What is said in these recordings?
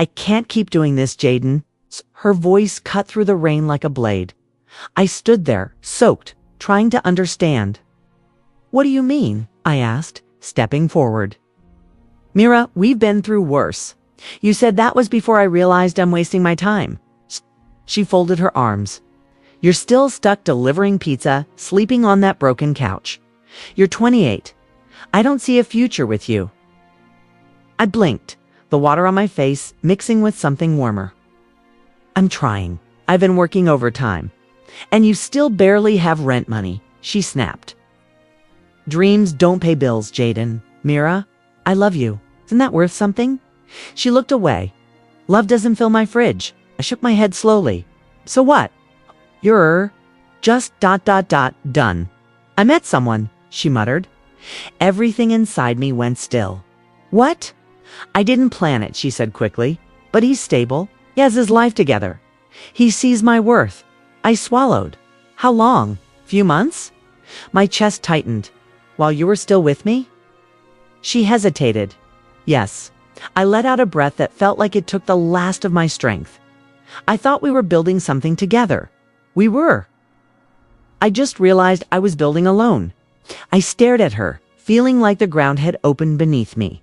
I can't keep doing this, Jaden. Her voice cut through the rain like a blade. I stood there, soaked, trying to understand. What do you mean? I asked, stepping forward. Mira, we've been through worse. You said that was before I realized I'm wasting my time. She folded her arms. You're still stuck delivering pizza, sleeping on that broken couch. You're 28. I don't see a future with you. I blinked, the water on my face mixing with something warmer. I'm trying. I've been working overtime. And you still barely have rent money, she snapped. Dreams don't pay bills, Jaden. Mira, I love you. Isn't that worth something? She looked away. Love doesn't fill my fridge. I shook my head slowly. So what? You're just ... done. I met someone, she muttered. Everything inside me went still. What? I didn't plan it, she said quickly. But he's stable. He has his life together. He sees my worth. I swallowed. How long? Few months? My chest tightened. While you were still with me? She hesitated. Yes. I let out a breath that felt like it took the last of my strength. I thought we were building something together. We were. I just realized I was building alone. I stared at her, feeling like the ground had opened beneath me.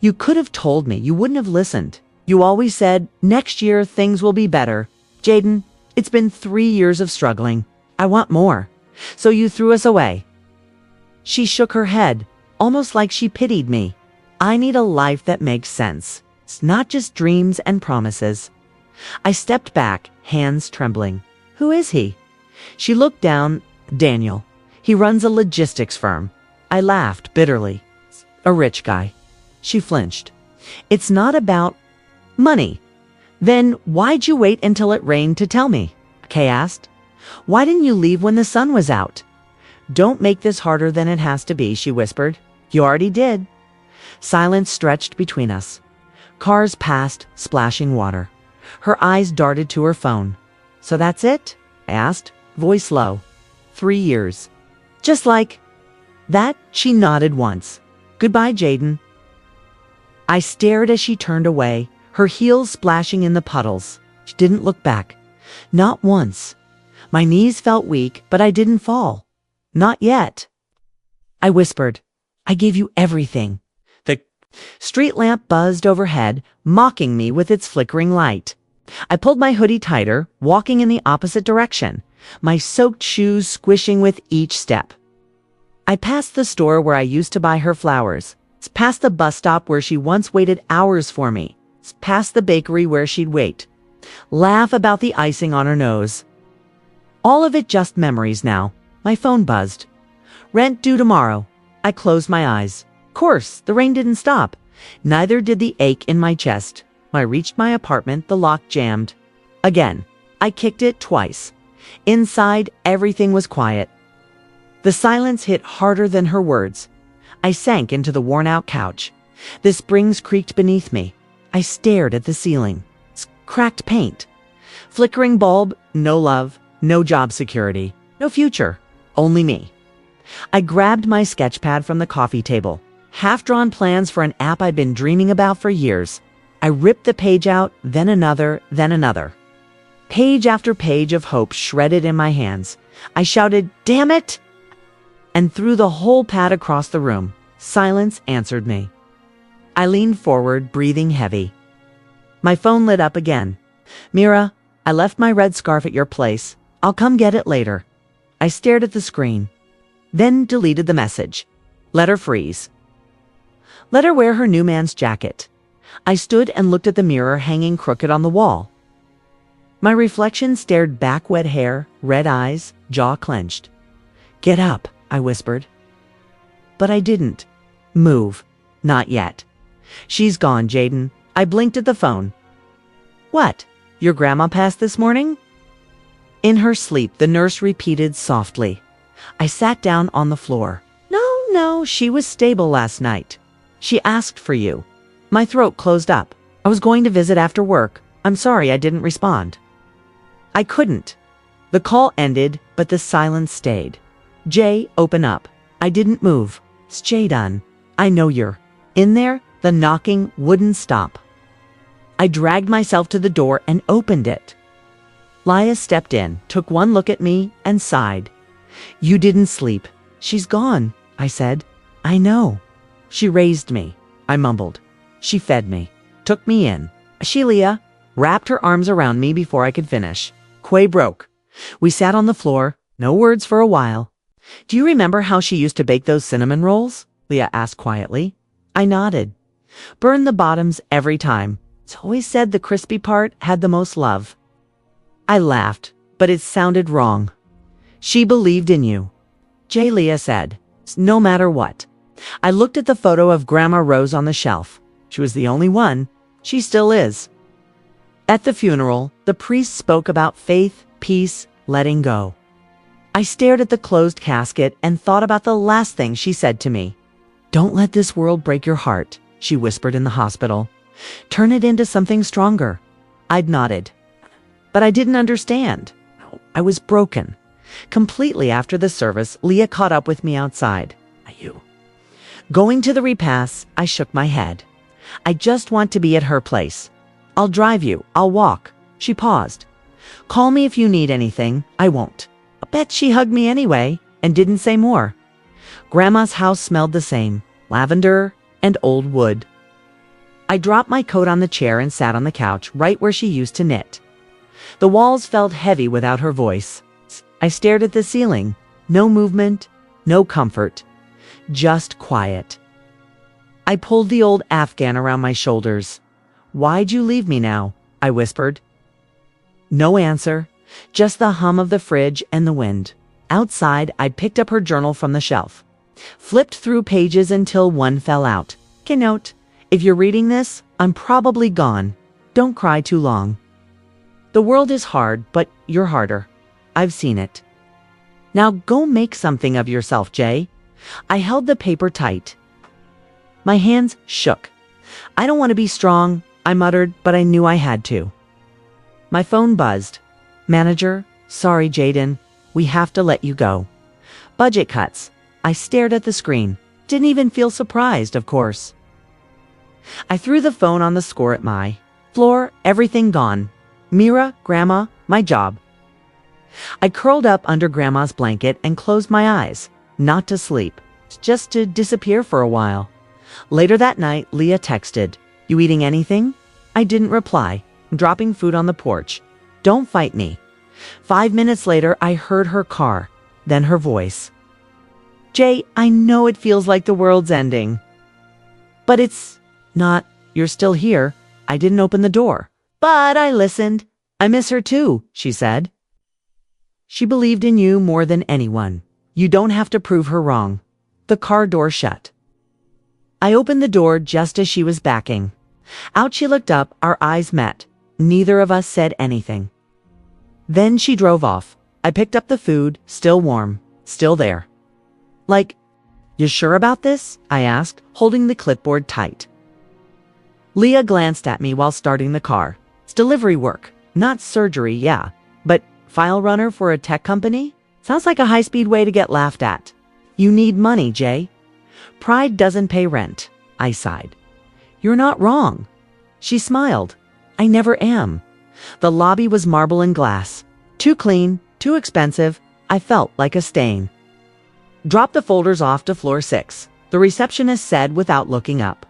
You could have told me. You wouldn't have listened. You always said, next year things will be better. Jaden, it's been 3 years of struggling. I want more. So you threw us away. She shook her head, almost like she pitied me. I need a life that makes sense. It's not just dreams and promises. I stepped back, hands trembling. Who is he? She looked down. Daniel. He runs a logistics firm. I laughed bitterly. A rich guy. She flinched. It's not about money. Then why'd you wait until it rained to tell me? Kay asked. Why didn't you leave when the sun was out? Don't make this harder than it has to be, she whispered. You already did. Silence stretched between us. Cars passed, splashing water. Her eyes darted to her phone. So that's it? I asked, voice low. 3 years. Just like that, she nodded once. Goodbye, Jaden. I stared as she turned away, her heels splashing in the puddles. She didn't look back. Not once. My knees felt weak, but I didn't fall. Not yet. I whispered, I gave you everything. The street lamp buzzed overhead, mocking me with its flickering light. I pulled my hoodie tighter, walking in the opposite direction, my soaked shoes squishing with each step. I passed the store where I used to buy her flowers, past the bus stop where she once waited hours for me, past the bakery where she'd wait, laugh about the icing on her nose. All of it just memories now. My phone buzzed. Rent due tomorrow. I closed my eyes. Of course, the rain didn't stop. Neither did the ache in my chest. When I reached my apartment, the lock jammed. Again, I kicked it twice. Inside, everything was quiet. The silence hit harder than her words. I sank into the worn-out couch. The springs creaked beneath me. I stared at the ceiling. Cracked paint. Flickering bulb, no love, no job security, no future, only me. I grabbed my sketch pad from the coffee table. Half-drawn plans for an app I'd been dreaming about for years. I ripped the page out, then another, then another. Page after page of hope shredded in my hands. I shouted, "Damn it!" and threw the whole pad across the room. Silence answered me. I leaned forward, breathing heavy. My phone lit up again. Mira, I left my red scarf at your place. I'll come get it later. I stared at the screen, then deleted the message. Let her freeze. Let her wear her new man's jacket. I stood and looked at the mirror hanging crooked on the wall. My reflection stared back, wet hair, red eyes, jaw clenched. Get up, I whispered. But I didn't. Move. Not yet. She's gone, Jaden. I blinked at the phone. What? Your grandma passed this morning? In her sleep, the nurse repeated softly. I sat down on the floor. No, she was stable last night. She asked for you. My throat closed up. I was going to visit after work. I'm sorry I didn't respond. I couldn't. The call ended, but the silence stayed. Jay, open up. I didn't move. It's Jay done. I know you're in there. The knocking wouldn't stop. I dragged myself to the door and opened it. Leah stepped in, took one look at me, and sighed. "You didn't sleep. She's gone," I said. "I know." "She raised me," I mumbled. "She fed me, took me in." Leah wrapped her arms around me before I could finish. Quay broke. We sat on the floor, no words for a while. "Do you remember how she used to bake those cinnamon rolls?" Leah asked quietly. I nodded. "Burn the bottoms every time. It's always said the crispy part had the most love." I laughed, but it sounded wrong. "She believed in you," Leah said, "no matter what." I looked at the photo of Grandma Rose on the shelf. She was the only one. She still is. At the funeral, the priest spoke about faith, peace, letting go. I stared at the closed casket and thought about the last thing she said to me. "Don't let this world break your heart," she whispered in the hospital. "Turn it into something stronger." I'd nodded. But I didn't understand. I was broken. Completely after the service, Leah caught up with me outside. Going to the repast, I shook my head. "I just want to be at her place." "I'll drive you. I'll walk." She paused. "Call me if you need anything. I won't." I bet she hugged me anyway and didn't say more. Grandma's house smelled the same, lavender and old wood. I dropped my coat on the chair and sat on the couch right where she used to knit. The walls felt heavy without her voice. I stared at the ceiling. No movement, no comfort, just quiet. I pulled the old Afghan around my shoulders. "Why'd you leave me now?" I whispered. No answer, just the hum of the fridge and the wind. Outside, I picked up her journal from the shelf. Flipped through pages until one fell out. "Note, if you're reading this, I'm probably gone. Don't cry too long. The world is hard, but you're harder. I've seen it. Now go make something of yourself, Jay." I held the paper tight. My hands shook. "I don't want to be strong," I muttered, but I knew I had to. My phone buzzed. "Manager, sorry, Jaden. We have to let you go. Budget cuts." I stared at the screen. Didn't even feel surprised, of course. I threw the phone on the score at my floor, everything gone. Mira, Grandma, my job. I curled up under Grandma's blanket and closed my eyes. Not to sleep, just to disappear for a while. Later that night, Leah texted, "You eating anything?" I didn't reply, dropping food on the porch. "Don't fight me." 5 minutes later, I heard her car, then her voice. "Jay, I know it feels like the world's ending. But it's not. You're still here." I didn't open the door, but I listened. "I miss her too," she said. "She believed in you more than anyone. You don't have to prove her wrong." The car door shut. I opened the door just as she was backing. Out she looked up, our eyes met. Neither of us said anything. Then she drove off. I picked up the food, still warm, still there. "You sure about this?" I asked, holding the clipboard tight. Leah glanced at me while starting the car. "It's delivery work, not surgery, yeah. But file runner for a tech company? Sounds like a high-speed way to get laughed at. You need money, Jay. Pride doesn't pay rent." I sighed. "You're not wrong." She smiled. "I never am." The lobby was marble and glass. Too clean, too expensive. I felt like a stain. "Drop the folders off to floor 6, the receptionist said without looking up.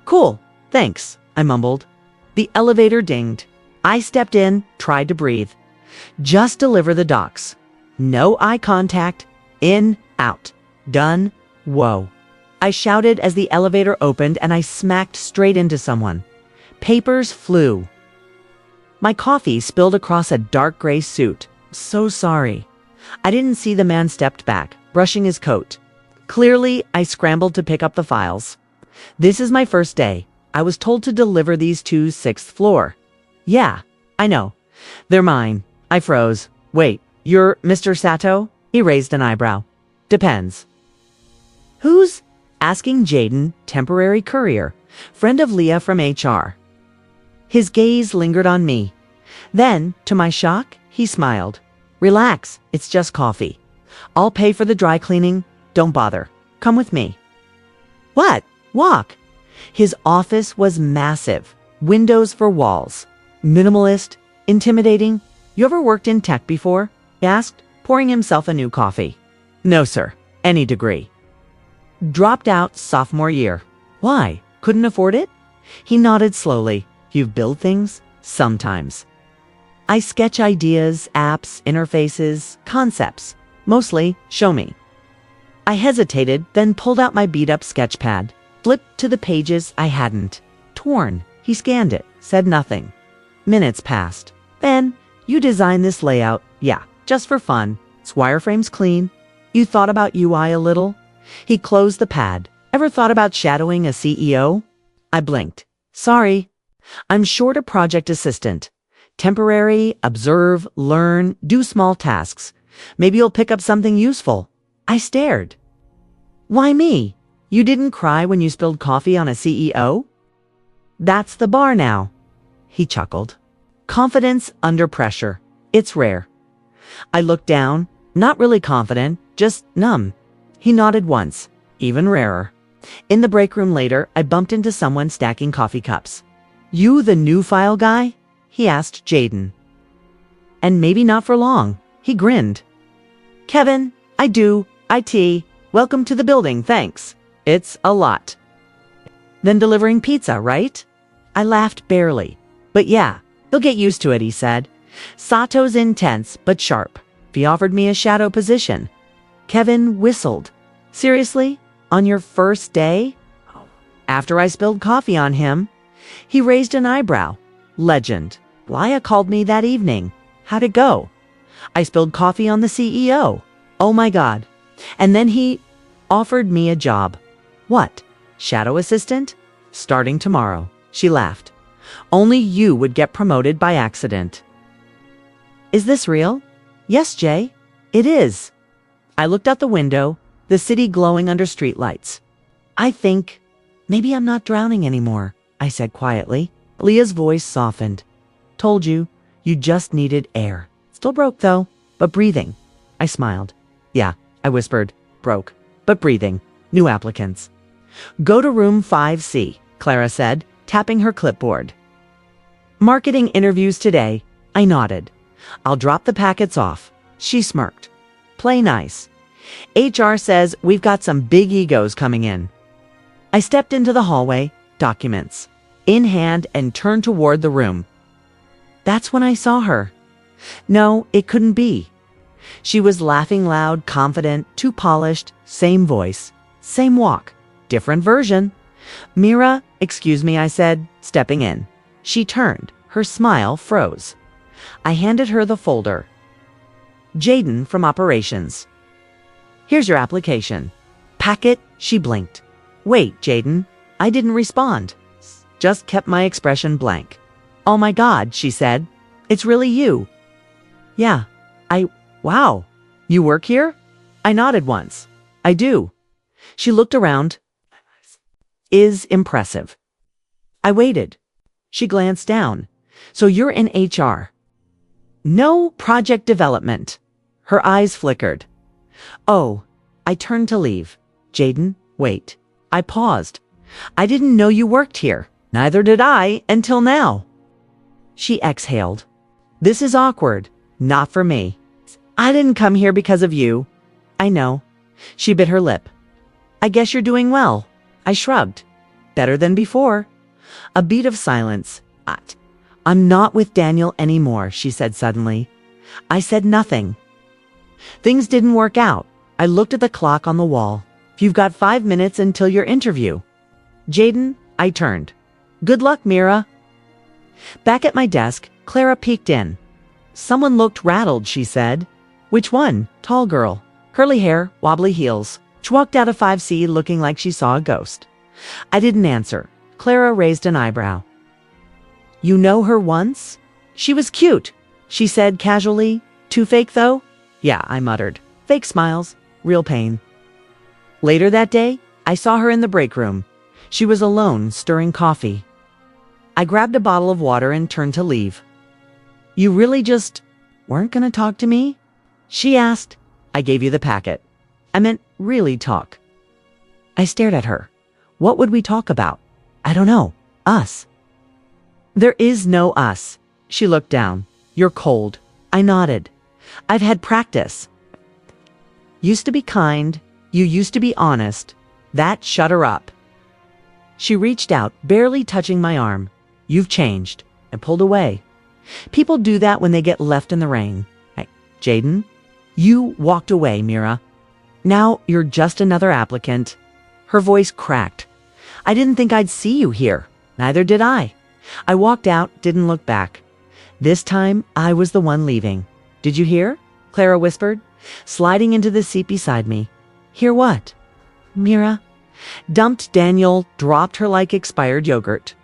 "Cool, thanks," I mumbled. The elevator dinged. I stepped in, tried to breathe. "Just deliver the docs. No eye contact. In, out. Done. Whoa." I shouted as the elevator opened and I smacked straight into someone. Papers flew. My coffee spilled across a dark gray suit. "So sorry." I didn't see the man stepped back, brushing his coat. Clearly, I scrambled to pick up the files. "This is my first day. I was told to deliver these to 6th floor. "Yeah, I know. They're mine." I froze. "Wait, you're Mr. Sato?" He raised an eyebrow. "Depends." "Who's?" Asking Jaden, temporary courier, friend of Leah from HR. His gaze lingered on me. Then, to my shock, he smiled. "Relax, it's just coffee. I'll pay for the dry cleaning. Don't bother. Come with me." "What? Walk?" His office was massive. Windows for walls. Minimalist. Intimidating. You ever worked in tech before? He asked, pouring himself a new coffee. No, sir. Any degree. Dropped out sophomore year. Why? Couldn't afford it? He nodded slowly. You've built things? Sometimes. I sketch ideas, apps, interfaces, concepts. Mostly, show me. I hesitated, then pulled out my beat-up sketch pad. Flipped to the pages I hadn't. Torn. He scanned it, said nothing. Minutes passed. Ben, you designed this layout. Yeah, just for fun. Its wireframe's clean. You thought about UI a little? He closed the pad. Ever thought about shadowing a CEO? I blinked. Sorry. I'm short a project assistant. Temporary, observe, learn, do small tasks. Maybe you'll pick up something useful. I stared. Why me? You didn't cry when you spilled coffee on a CEO? That's the bar now. He chuckled. Confidence under pressure. It's rare. I looked down, not really confident, just numb. He nodded once, even rarer. In the break room later, I bumped into someone stacking coffee cups. You the new file guy? He asked Jaden. And maybe not for long. He grinned. Kevin, I do. IT. Welcome to the building, thanks. It's a lot. Then delivering pizza, right? I laughed barely. But yeah, he'll get used to it, he said. Sato's intense, but sharp. He offered me a shadow position. Kevin whistled. Seriously? On your first day? After I spilled coffee on him. He raised an eyebrow. Legend. Laya called me that evening. How'd it go? I spilled coffee on the CEO. Oh my God. And then he offered me a job. What? Shadow assistant? Starting tomorrow. She laughed. Only you would get promoted by accident. Is this real? Yes, Jay. It is. I looked out the window, the city glowing under streetlights. I think maybe I'm not drowning anymore, I said quietly. Leah's voice softened. Told you, you just needed air. Still broke though, but breathing. I smiled. Yeah, I whispered. Broke, but breathing. New applicants. Go to room 5C, Clara said, tapping her clipboard. Marketing interviews today. I nodded. I'll drop the packets off. She smirked. Play nice. HR says we've got some big egos coming in. I stepped into the hallway, documents in hand, and turned toward the room. That's when I saw her. No, it couldn't be. She was laughing loud, confident, too polished, same voice, same walk, different version. Mira, excuse me, I said, stepping in. She turned. Her smile froze. I handed her the folder. Jaden from operations. Here's your application. Packet, she blinked. Wait, Jaden. I didn't respond. Just kept my expression blank. Oh my God, she said. It's really you. Yeah. Wow. You work here? I nodded once. I do. She looked around. Is impressive. I waited. She glanced down. So you're in HR. No, project development. Her eyes flickered. Oh, I turned to leave. Jaden, wait. I paused. I didn't know you worked here. Neither did I until now. She exhaled. This is awkward. Not for me. I didn't come here because of you. I know. She bit her lip. I guess you're doing well. I shrugged. Better than before. A beat of silence. I'm not with Daniel anymore, she said suddenly. I said nothing. Things didn't work out. I looked at the clock on the wall. You've got 5 minutes until your interview. Jaden, I turned. Good luck, Mira. Back at my desk, Clara peeked in. Someone looked rattled, she said. Which one? Tall girl. Curly hair, wobbly heels. She walked out of 5C looking like she saw a ghost. I didn't answer. Clara raised an eyebrow. You know her once? She was cute, she said casually. Too fake, though? Yeah, I muttered. Fake smiles, real pain. Later that day, I saw her in the break room. She was alone, stirring coffee. I grabbed a bottle of water and turned to leave. You really just weren't going to talk to me? She asked. I gave you the packet. I meant really talk. I stared at her. What would we talk about? I don't know. Us. There is no us. She looked down. You're cold. I nodded. I've had practice. Used to be kind. You used to be honest. That shut her up. She reached out, barely touching my arm. You've changed. I pulled away. People do that when they get left in the rain. Jaden, you walked away, Mira. Now you're just another applicant. Her voice cracked. I didn't think I'd see you here. Neither did I. I walked out, didn't look back. This time, I was the one leaving. Did you hear? Clara whispered, sliding into the seat beside me. Hear what? Mira dumped Daniel, dropped her like expired yogurt.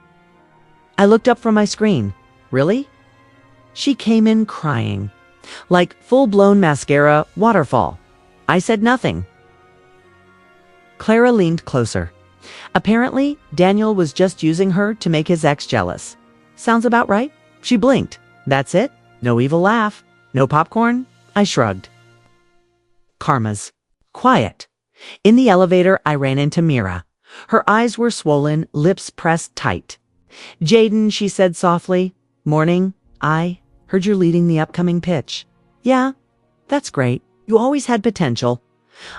I looked up from my screen. Really? She came in crying, like full-blown mascara waterfall. I said nothing. Clara leaned closer. Apparently, Daniel was just using her to make his ex jealous. Sounds about right? She blinked. That's it? No evil laugh? No popcorn? I shrugged. Karma's. Quiet. In the elevator, I ran into Mira. Her eyes were swollen, lips pressed tight. Jaden, she said softly. Morning. I heard you're leading the upcoming pitch. Yeah, that's great. You always had potential.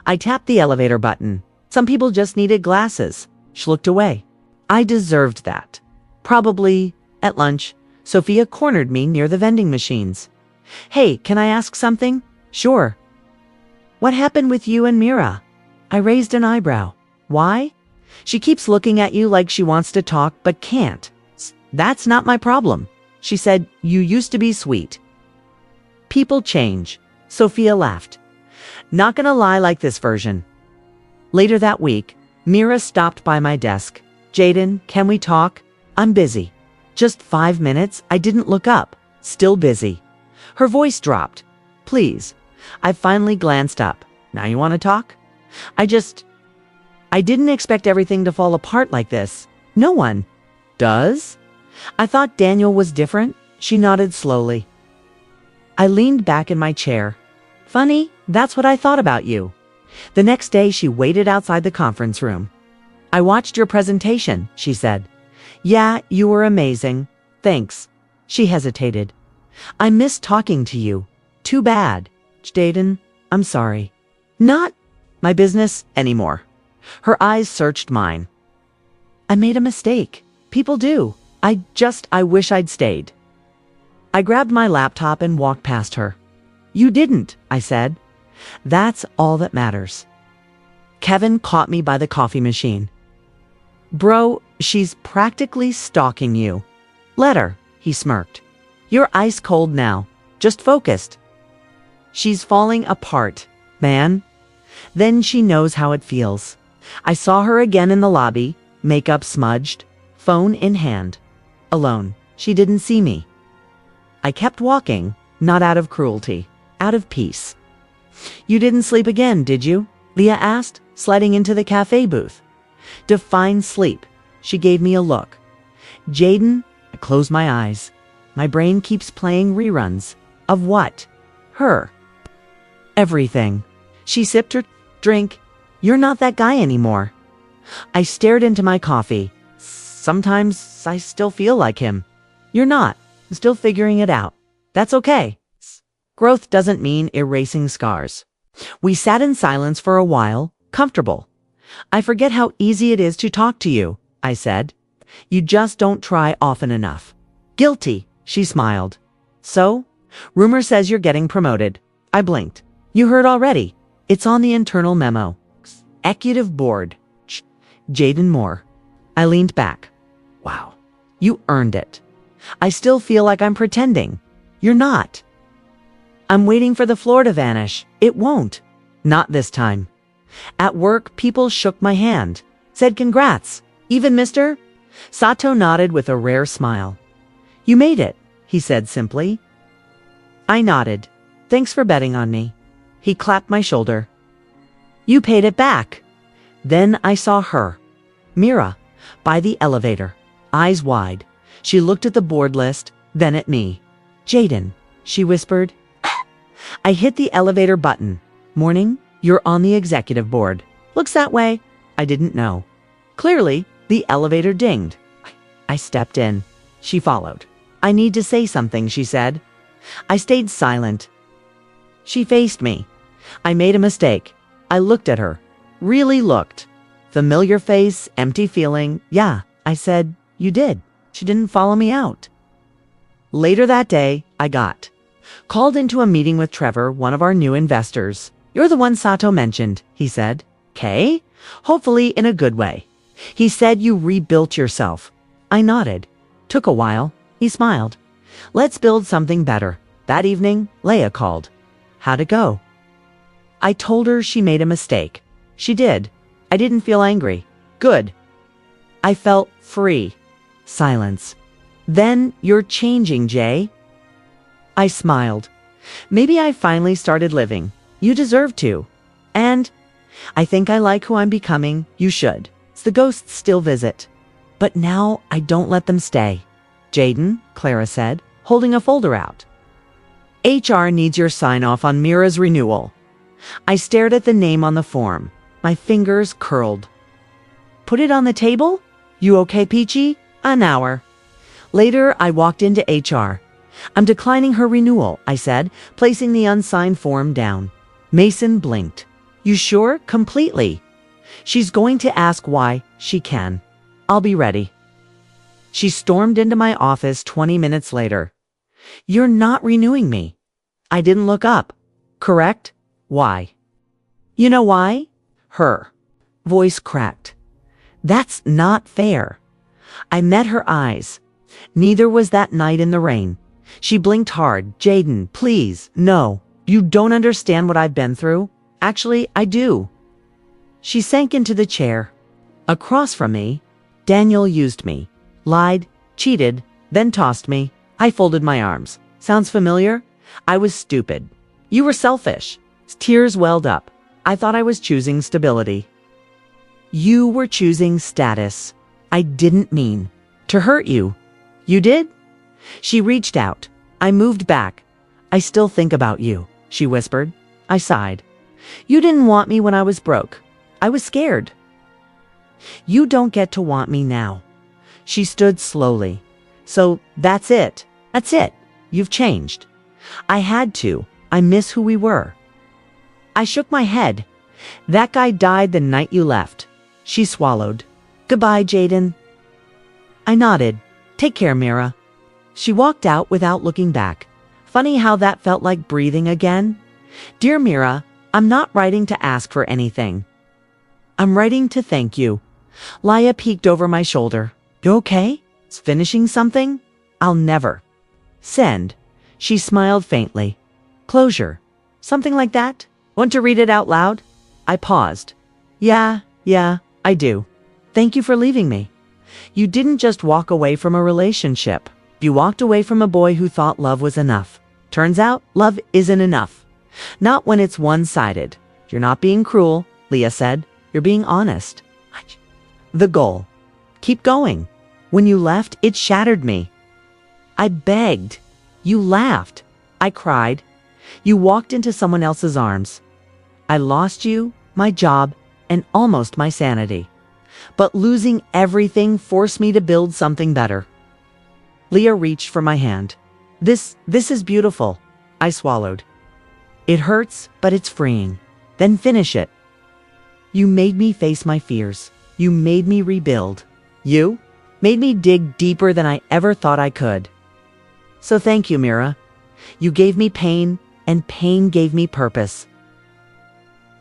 I tapped the elevator button. Some people just needed glasses. She looked away. I deserved that. Probably at lunch, Sophia cornered me near the vending machines. Hey, can I ask something? Sure. What happened with you and Mira? I raised an eyebrow. Why? She keeps looking at you like she wants to talk but can't. That's not my problem. She said, you used to be sweet. People change. Sophia laughed. Not gonna lie like this version. Later that week, Mira stopped by my desk. Jaden, can we talk? I'm busy. Just 5 minutes. I didn't look up. Still busy. Her voice dropped. Please. I finally glanced up. Now you want to talk? I didn't expect everything to fall apart like this. No one does. I thought Daniel was different. She nodded slowly. I leaned back in my chair. Funny, that's what I thought about you. The next day, she waited outside the conference room. I watched your presentation, she said. Yeah, you were amazing. Thanks. She hesitated. I missed talking to you. Too bad. Jaden, I'm sorry. Not my business anymore. Her eyes searched mine. I made a mistake. People do. I wish I'd stayed. I grabbed my laptop and walked past her. You didn't, I said. That's all that matters. Kevin caught me by the coffee machine. Bro, she's practically stalking you. Let her, he smirked. You're ice cold now, just focused. She's falling apart, man. Then she knows how it feels. I saw her again in the lobby, makeup smudged, phone in hand. Alone, she didn't see me. I kept walking, not out of cruelty, out of peace. You didn't sleep again, did you? Leah asked, sliding into the cafe booth. Define sleep. She gave me a look. Jaden, I closed my eyes. My brain keeps playing reruns. Of what? Her. Everything. She sipped her drink. You're not that guy anymore. I stared into my coffee. Sometimes I still feel like him. You're not. I'm still figuring it out. That's okay. Growth doesn't mean erasing scars. We sat in silence for a while, comfortable. I forget how easy it is to talk to you, I said. You just don't try often enough. Guilty, she smiled. So? Rumor says you're getting promoted. I blinked. You heard already. It's on the internal memo. Executive board. Jaden Moore. I leaned back. Wow. You earned it. I still feel like I'm pretending. You're not. I'm waiting for the floor to vanish. It won't. Not this time. At work, people shook my hand, said congrats. Even Mr. Sato nodded with a rare smile. You made it, he said simply. I nodded. Thanks for betting on me. He clapped my shoulder. You paid it back. Then I saw her, Mira, by the elevator, eyes wide. She looked at the board list, then at me. Jaden, she whispered. I hit the elevator button. Morning, you're on the executive board. Looks that way. I didn't know. Clearly, the elevator dinged. I stepped in. She followed. I need to say something, she said. I stayed silent. She faced me. I made a mistake. I looked at her. Really looked. Familiar face, empty feeling. Yeah, I said, you did. She didn't follow me out. Later that day, I got called into a meeting with Trevor, one of our new investors. You're the one Sato mentioned, he said. Okay? Hopefully in a good way. He said you rebuilt yourself. I nodded. Took a while. He smiled. Let's build something better. That evening, Leia called. How'd it go? I told her she made a mistake. She did. I didn't feel angry. Good. I felt free. Silence. Then you're changing, Jay. I smiled. Maybe I finally started living. You deserve to. And I think I like who I'm becoming. You should. The ghosts still visit. But now I don't let them stay. Jaden, Clara said, holding a folder out. HR needs your sign-off on Mira's renewal. I stared at the name on the form. My fingers curled. Put it on the table? You okay, Peachy? An hour. Later, I walked into HR. I'm declining her renewal, I said, placing the unsigned form down. Mason blinked. You sure? Completely. She's going to ask why. She can. I'll be ready. She stormed into my office 20 minutes later. You're not renewing me. I didn't look up. Correct? Why? You know why? Her voice cracked. That's not fair. I met her eyes. Neither was that night in the rain. She blinked hard. Jaden, please, no. You don't understand what I've been through. Actually, I do. She sank into the chair. Across from me, Daniel used me, lied, cheated, then tossed me. I folded my arms. Sounds familiar? I was stupid. You were selfish. Tears welled up. I thought I was choosing stability. You were choosing status. I didn't mean to hurt you. You did? She reached out. I moved back. I still think about you, she whispered. I sighed. You didn't want me when I was broke. I was scared. You don't get to want me now. She stood slowly. So that's it. That's it. You've changed. I had to. I miss who we were. I shook my head. That guy died the night you left. She swallowed. Goodbye, Jaden. I nodded. Take care, Mira. She walked out without looking back. Funny how that felt like breathing again. Dear Mira, I'm not writing to ask for anything. I'm writing to thank you. Laia peeked over my shoulder. You okay? It's finishing something? I'll never. Send. She smiled faintly. Closure. Something like that? Want to read it out loud? I paused. Yeah, I do. Thank you for leaving me. You didn't just walk away from a relationship. You walked away from a boy who thought love was enough. Turns out, love isn't enough. Not when it's one-sided. You're not being cruel, Leah said. You're being honest. The goal. Keep going. When you left, it shattered me. I begged. You laughed. I cried. You walked into someone else's arms. I lost you, my job, and almost my sanity. But losing everything forced me to build something better. Leah reached for my hand. This is beautiful. I swallowed. It hurts, but it's freeing. Then finish it. You made me face my fears. You made me rebuild. You made me dig deeper than I ever thought I could. So thank you, Mira. You gave me pain, and pain gave me purpose.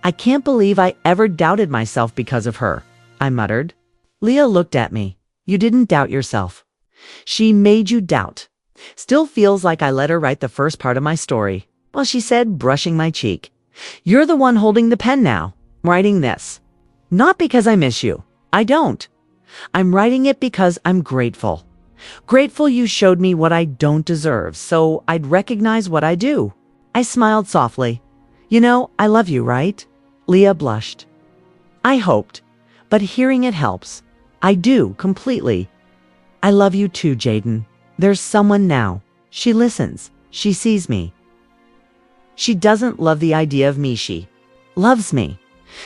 I can't believe I ever doubted myself because of her, I muttered. Leah looked at me. You didn't doubt yourself. She made you doubt. Still feels like I let her write the first part of my story. Well, she said, brushing my cheek. You're the one holding the pen now. I'm writing this. Not because I miss you. I don't. I'm writing it because I'm grateful. Grateful you showed me what I don't deserve, so I'd recognize what I do. I smiled softly. You know, I love you, right? Leah blushed. I hoped, but hearing it helps. I do, completely. I love you too, Jaden. There's someone now. She listens. She sees me. She doesn't love the idea of me. She loves me.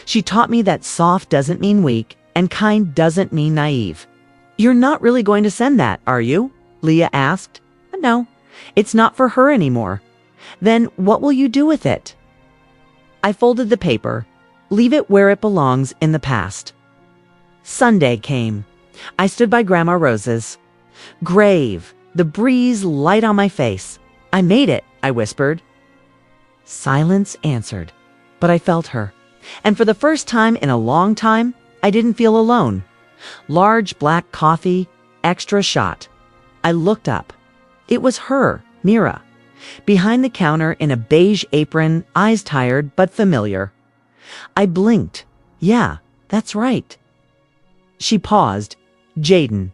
She taught me that soft doesn't mean weak, and kind doesn't mean naive. You're not really going to send that, are you? Leah asked. No, it's not for her anymore. Then what will you do with it? I folded the paper. Leave it where it belongs in the past. Sunday came. I stood by Grandma Rose's grave, the breeze light on my face. I made it, I whispered. Silence answered, but I felt her. And for the first time in a long time, I didn't feel alone. Large black coffee, extra shot. I looked up. It was her, Mira, behind the counter in a beige apron, eyes tired but familiar. I blinked. Yeah, that's right. She paused. Jaden.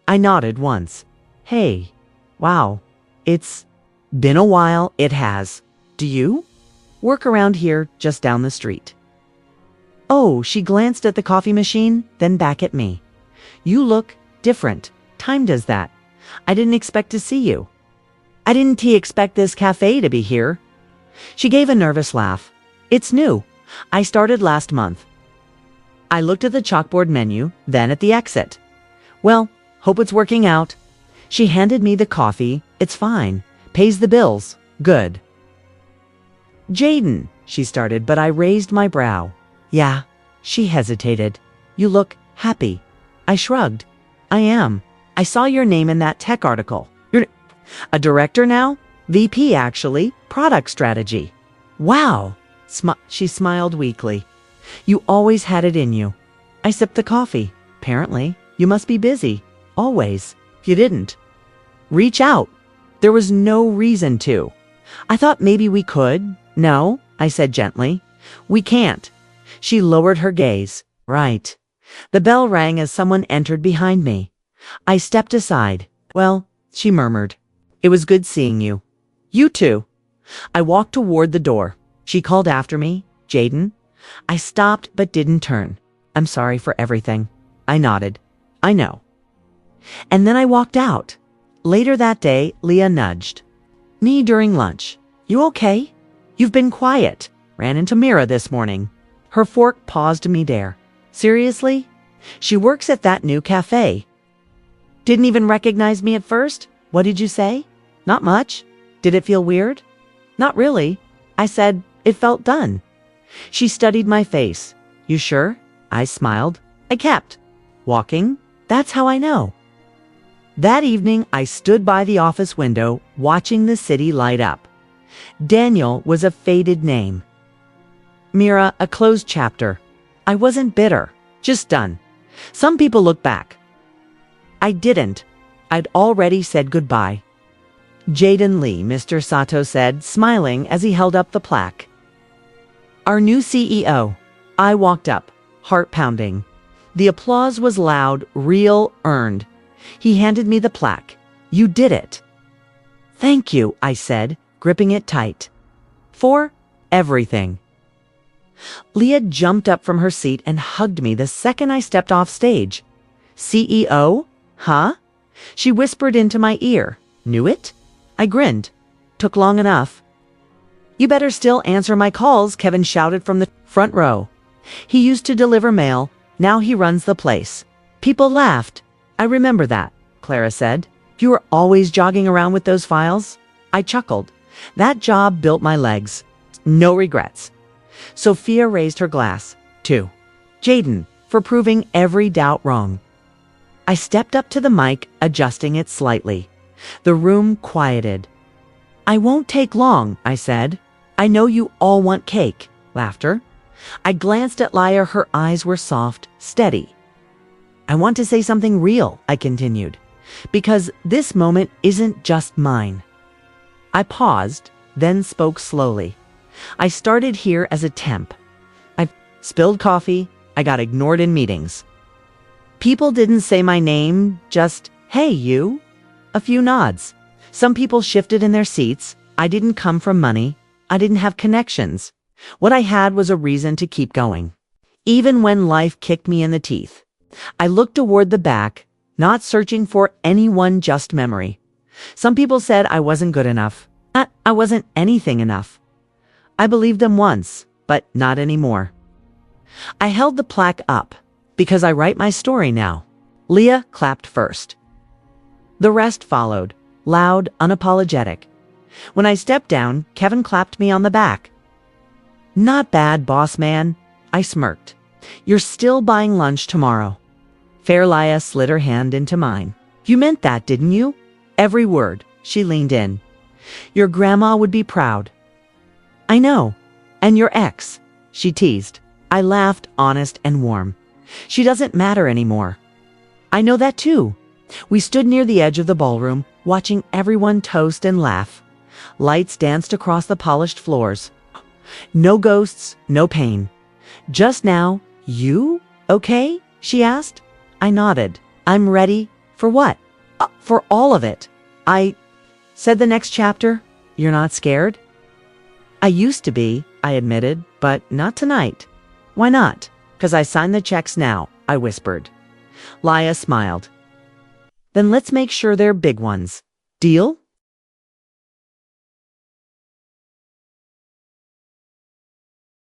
I nodded once. Hey, wow, it's been a while, it has. Do you? Work around here, just down the street. Oh, she glanced at the coffee machine, then back at me. You look different. Time does that. I didn't expect to see you. I didn't expect this cafe to be here. She gave a nervous laugh. It's new. I started last month. I looked at the chalkboard menu, then at the exit. Well, hope it's working out. She handed me the coffee. It's fine. Pays the bills. Good. Jaden, she started, but I raised my brow. Yeah, she hesitated. You look happy. I shrugged. I am. I saw your name in that tech article. You're a director now? VP, actually. Product strategy. Wow. She smiled weakly. You always had it in you. I sipped the coffee. Apparently, you must be busy. Always. You didn't reach out. There was no reason to. I thought maybe we could. No, I said gently. We can't. She lowered her gaze. Right. The bell rang as someone entered behind me. I stepped aside. Well, she murmured. It was good seeing you. You too. I walked toward the door. She called after me. Jaden. I stopped but didn't turn. I'm sorry for everything. I nodded. I know. And then I walked out. Later that day, Leah nudged me during lunch. You okay? You've been quiet. Ran into Mira this morning. Her fork paused midair. Seriously? She works at that new cafe. Didn't even recognize me at first? What did you say? Not much. Did it feel weird? Not really. I said, it felt done. She studied my face. You sure? I smiled. I kept walking. That's how I know. That evening, I stood by the office window, watching the city light up. Daniel was a faded name. Mira, a closed chapter. I wasn't bitter, just done. Some people look back. I didn't. I'd already said goodbye. Jaden Lee, Mr. Sato said, smiling as he held up the plaque. Our new CEO. I walked up, heart pounding. The applause was loud, real, earned. He handed me the plaque. You did it. Thank you, I said, gripping it tight. For everything. Leah jumped up from her seat and hugged me the second I stepped off stage. CEO? Huh? She whispered into my ear. Knew it? I grinned. Took long enough. You better still answer my calls, Kevin shouted from the front row. He used to deliver mail. Now he runs the place. People laughed. I remember that, Clara said. You were always jogging around with those files? I chuckled. That job built my legs. No regrets. Sophia raised her glass, too. Jaden, for proving every doubt wrong. I stepped up to the mic, adjusting it slightly. The room quieted. I won't take long, I said. I know you all want cake. Laughter. I glanced at Leah. Her eyes were soft, steady. I want to say something real, I continued, because this moment isn't just mine. I paused, then spoke slowly. I started here as a temp. I've spilled coffee. I got ignored in meetings. People didn't say my name, just, hey, you. A few nods. Some people shifted in their seats. I didn't come from money. I didn't have connections. What I had was a reason to keep going. Even when life kicked me in the teeth. I looked toward the back, not searching for any one just memory. Some people said I wasn't good enough. I wasn't anything enough. I believed them once, but not anymore. I held the plaque up, because I write my story now. Leah clapped first. The rest followed, loud, unapologetic. When I stepped down, Kevin clapped me on the back. "Not bad, boss man," I smirked. "You're still buying lunch tomorrow." Fairlia slid her hand into mine. "You meant that, didn't you?" "Every word." She leaned in. "Your grandma would be proud." "I know. And your ex," she teased. I laughed, honest and warm. "She doesn't matter anymore." "I know that too." We stood near the edge of the ballroom, watching everyone toast and laugh. Lights danced across the polished floors. No ghosts, no pain. "Just now, you okay?" she asked. I nodded. "I'm ready." "For what?" For all of it." I said, "The next chapter? You're not scared?" "I used to be," I admitted, "but not tonight." "Why not?" "'Cause I signed the checks now," I whispered. Lia smiled. "Then let's make sure they're big ones. Deal?"